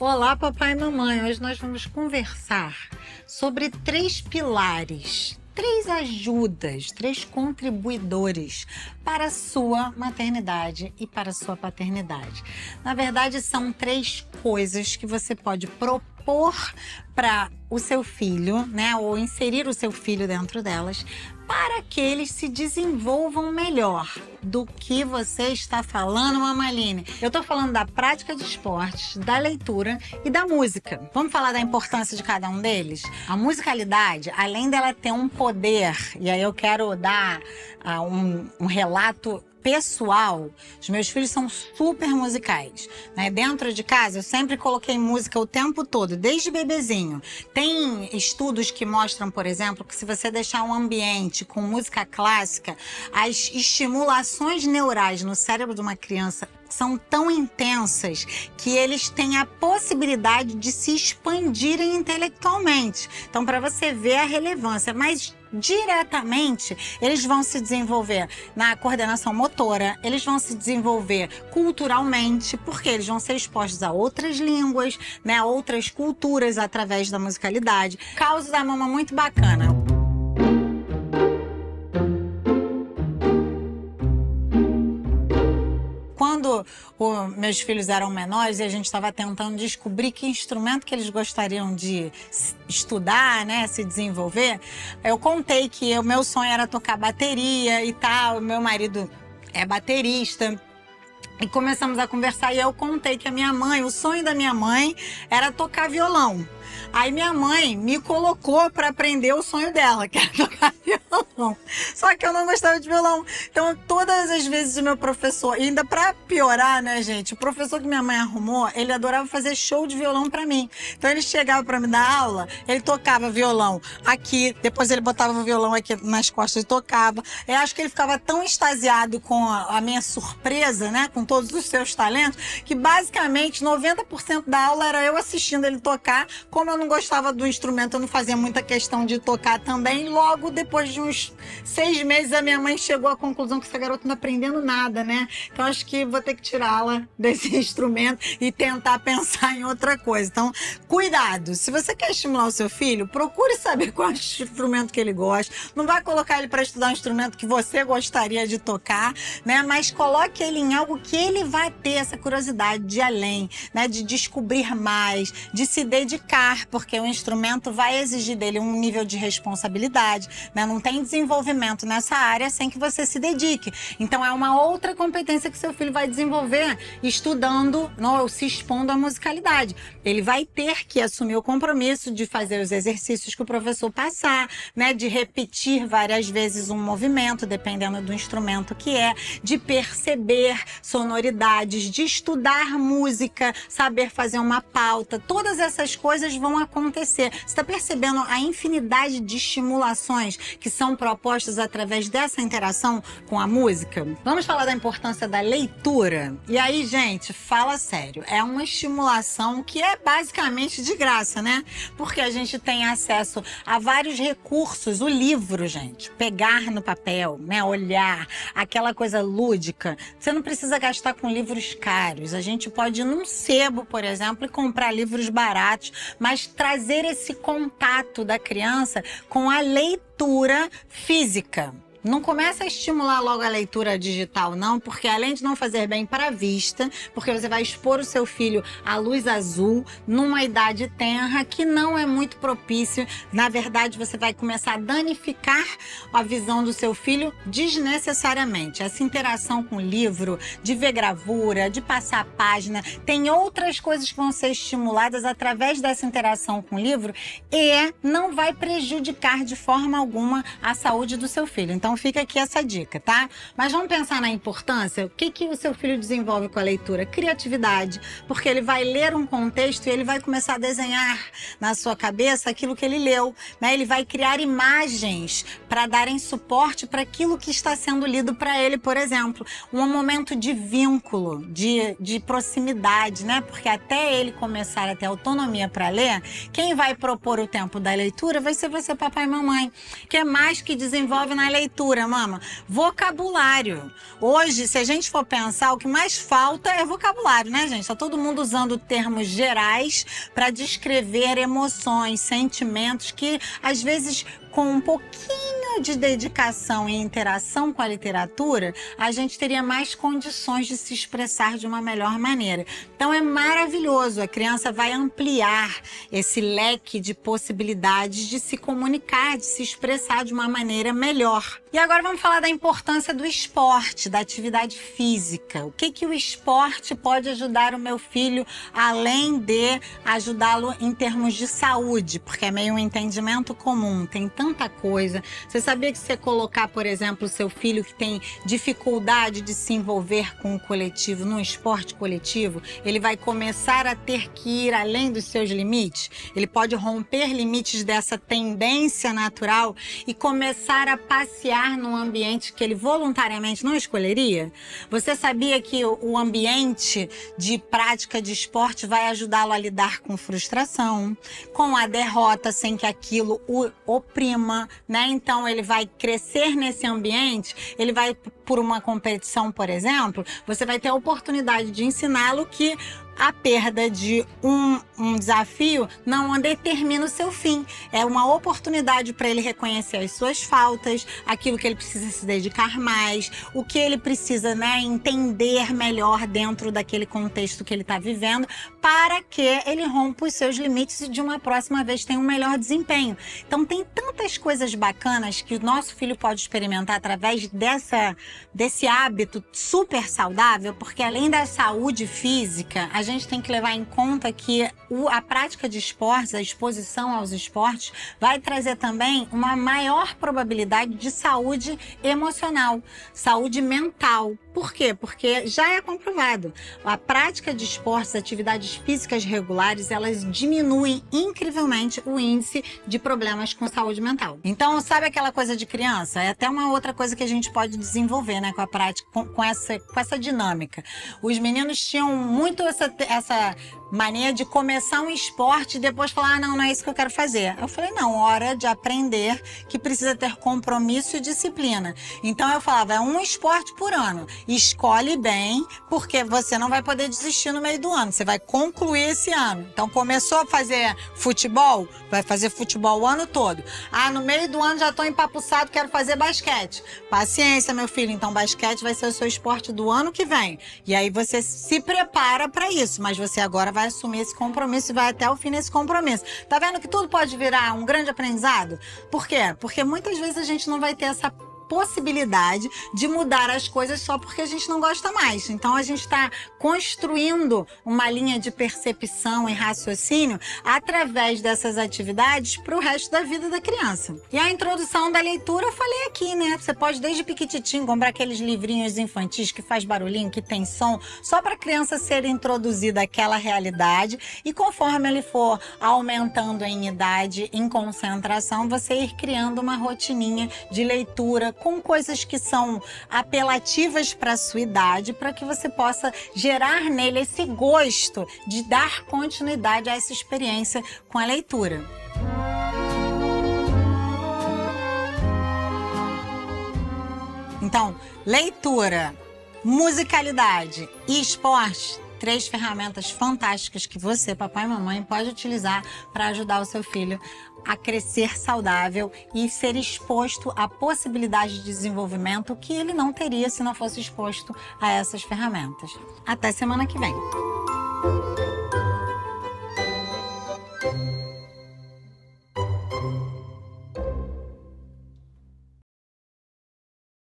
Olá, papai e mamãe. Hoje nós vamos conversar sobre 3 pilares, 3 ajudas, 3 contribuidores para a sua maternidade e para a sua paternidade. Na verdade, são 3 coisas que você pode propor para o seu filho, né, ou inserir o seu filho dentro delas, para que eles se desenvolvam melhor. Do que você está falando, Mamaline? Eu estou falando da prática de esportes, da leitura e da música. Vamos falar da importância de cada um deles? A musicalidade, além dela ter um poder, e aí eu quero dar um relato pessoal, os meus filhos são super musicais, né? Dentro de casa eu sempre coloquei música o tempo todo, desde bebezinho. Tem estudos que mostram, por exemplo, que se você deixar um ambiente com música clássica, as estimulações neurais no cérebro de uma criança são tão intensas que eles têm a possibilidade de se expandirem intelectualmente. Então, para você ver a relevância, mas diretamente eles vão se desenvolver na coordenação motora, eles vão se desenvolver culturalmente, porque eles vão ser expostos a outras línguas, né, outras culturas através da musicalidade. Causa da mama muito bacana. Quando meus filhos eram menores e a gente estava tentando descobrir que instrumento que eles gostariam de estudar, né, se desenvolver, eu contei que o meu sonho era tocar bateria e tal, meu marido é baterista. E começamos a conversar e eu contei que o sonho da minha mãe era tocar violão. Aí minha mãe me colocou para aprender o sonho dela, que era tocar violão. Só que eu não gostava de violão. Então, todas as vezes o meu professor, e ainda para piorar, né, gente, o professor que minha mãe arrumou, ele adorava fazer show de violão para mim. Então, ele chegava para me dar aula, ele tocava violão aqui, depois ele botava o violão aqui nas costas e tocava. Eu acho que ele ficava tão extasiado com a minha surpresa, né, com todos os seus talentos, que basicamente 90% da aula era eu assistindo ele tocar. Como eu não gostava do instrumento, eu não fazia muita questão de tocar também. Logo, depois de uns 6 meses, a minha mãe chegou à conclusão que essa garota não tá aprendendo nada, né? Então, acho que vou ter que tirá-la desse instrumento e tentar pensar em outra coisa. Então, cuidado. Se você quer estimular o seu filho, procure saber qual é o instrumento que ele gosta. Não vai colocar ele para estudar um instrumento que você gostaria de tocar, né? Mas coloque ele em algo que ele vai ter essa curiosidade de ir além, né? De descobrir mais, de se dedicar, porque o instrumento vai exigir dele um nível de responsabilidade, né? Não tem desenvolvimento nessa área sem que você se dedique. Então, é uma outra competência que seu filho vai desenvolver estudando, ou se expondo à musicalidade. Ele vai ter que assumir o compromisso de fazer os exercícios que o professor passar, né? De repetir várias vezes um movimento, dependendo do instrumento que é, de perceber sonoridades, de estudar música, saber fazer uma pauta. Todas essas coisas vão acontecer. Você está percebendo a infinidade de estimulações que são propostas através dessa interação com a música? Vamos falar da importância da leitura? E aí, gente, fala sério. É uma estimulação que é basicamente de graça, né? Porque a gente tem acesso a vários recursos. O livro, gente, pegar no papel, né? Olhar, aquela coisa lúdica. Você não precisa gastar com livros caros. A gente pode ir num sebo, por exemplo, e comprar livros baratos, mas trazer esse contato da criança com a leitura física. Não começa a estimular logo a leitura digital, não, porque além de não fazer bem para a vista, porque você vai expor o seu filho à luz azul numa idade tenra que não é muito propício. Na verdade, você vai começar a danificar a visão do seu filho desnecessariamente. Essa interação com o livro, de ver gravura, de passar a página, tem outras coisas que vão ser estimuladas através dessa interação com o livro e não vai prejudicar de forma alguma a saúde do seu filho. Então, fica aqui essa dica, tá? Mas vamos pensar na importância. O que o seu filho desenvolve com a leitura? Criatividade, porque ele vai ler um contexto e ele vai começar a desenhar na sua cabeça aquilo que ele leu, né? Ele vai criar imagens para darem suporte para aquilo que está sendo lido para ele, por exemplo. Um momento de vínculo, de proximidade, né? Porque até ele começar a ter autonomia para ler, quem vai propor o tempo da leitura vai ser você, papai e mamãe, que é mais que desenvolve na leitura. leitura, mama. Vocabulário. Hoje, se a gente for pensar, o que mais falta é vocabulário, né, gente? Tá todo mundo usando termos gerais para descrever emoções, sentimentos que, às vezes, com um pouquinho de dedicação e interação com a literatura, a gente teria mais condições de se expressar de uma melhor maneira. Então é maravilhoso, a criança vai ampliar esse leque de possibilidades de se comunicar, de se expressar de uma maneira melhor. E agora vamos falar da importância do esporte, da atividade física. O que o esporte pode ajudar o meu filho, além de ajudá-lo em termos de saúde? Porque é meio um entendimento comum, tem tanta coisa. Você sabia que se você colocar, por exemplo, o seu filho que tem dificuldade de se envolver com o coletivo, num esporte coletivo, ele vai começar a ter que ir além dos seus limites. Ele pode romper limites dessa tendência natural e começar a passear num ambiente que ele voluntariamente não escolheria? Você sabia que o ambiente de prática de esporte vai ajudá-lo a lidar com frustração, com a derrota sem que aquilo o oprima, né? Então ele vai crescer nesse ambiente, ele vai por uma competição, por exemplo, você vai ter a oportunidade de ensiná-lo que a perda de um desafio não determina o seu fim. É uma oportunidade para ele reconhecer as suas faltas, aquilo que ele precisa se dedicar mais, o que ele precisa, né, entender melhor dentro daquele contexto que ele está vivendo, para que ele rompa os seus limites e de uma próxima vez tenha um melhor desempenho. Então tem tantas coisas bacanas que o nosso filho pode experimentar através desse hábito super saudável, porque além da saúde física, a gente tem que levar em conta que a prática de esportes, a exposição aos esportes, vai trazer também uma maior probabilidade de saúde emocional, saúde mental. Por quê? Porque já é comprovado. A prática de esportes, atividades físicas regulares, elas diminuem incrivelmente o índice de problemas com saúde mental. Então, sabe aquela coisa de criança? É até uma outra coisa que a gente pode desenvolver, né, com a prática, com essa dinâmica. Os meninos tinham muito essa mania de começar um esporte e depois falar, ah, não é isso que eu quero fazer. Eu falei, não, hora de aprender que precisa ter compromisso e disciplina. Então eu falava, é um esporte por ano. Escolhe bem, porque você não vai poder desistir no meio do ano. Você vai concluir esse ano. Então começou a fazer futebol, vai fazer futebol o ano todo. Ah, no meio do ano já estou empapuçado, quero fazer basquete. Paciência, meu filho. Então basquete vai ser o seu esporte do ano que vem. E aí você se prepara para isso, mas você agora vai assumir esse compromisso e vai até o fim nesse compromisso. Tá vendo que tudo pode virar um grande aprendizado? Por quê? Porque muitas vezes a gente não vai ter essa possibilidade de mudar as coisas só porque a gente não gosta mais. Então a gente está construindo uma linha de percepção e raciocínio através dessas atividades para o resto da vida da criança. E a introdução da leitura eu falei aqui, né? Você pode desde piquititinho comprar aqueles livrinhos infantis que faz barulhinho, que tem som, só para a criança ser introduzida àquela realidade, e conforme ele for aumentando em idade, em concentração, você ir criando uma rotininha de leitura com coisas que são apelativas para a sua idade, para que você possa gerar nele esse gosto de dar continuidade a essa experiência com a leitura. Então, leitura, musicalidade e esporte, 3 ferramentas fantásticas que você, papai e mamãe, pode utilizar para ajudar o seu filho a crescer saudável e ser exposto à possibilidade de desenvolvimento que ele não teria se não fosse exposto a essas ferramentas. Até semana que vem!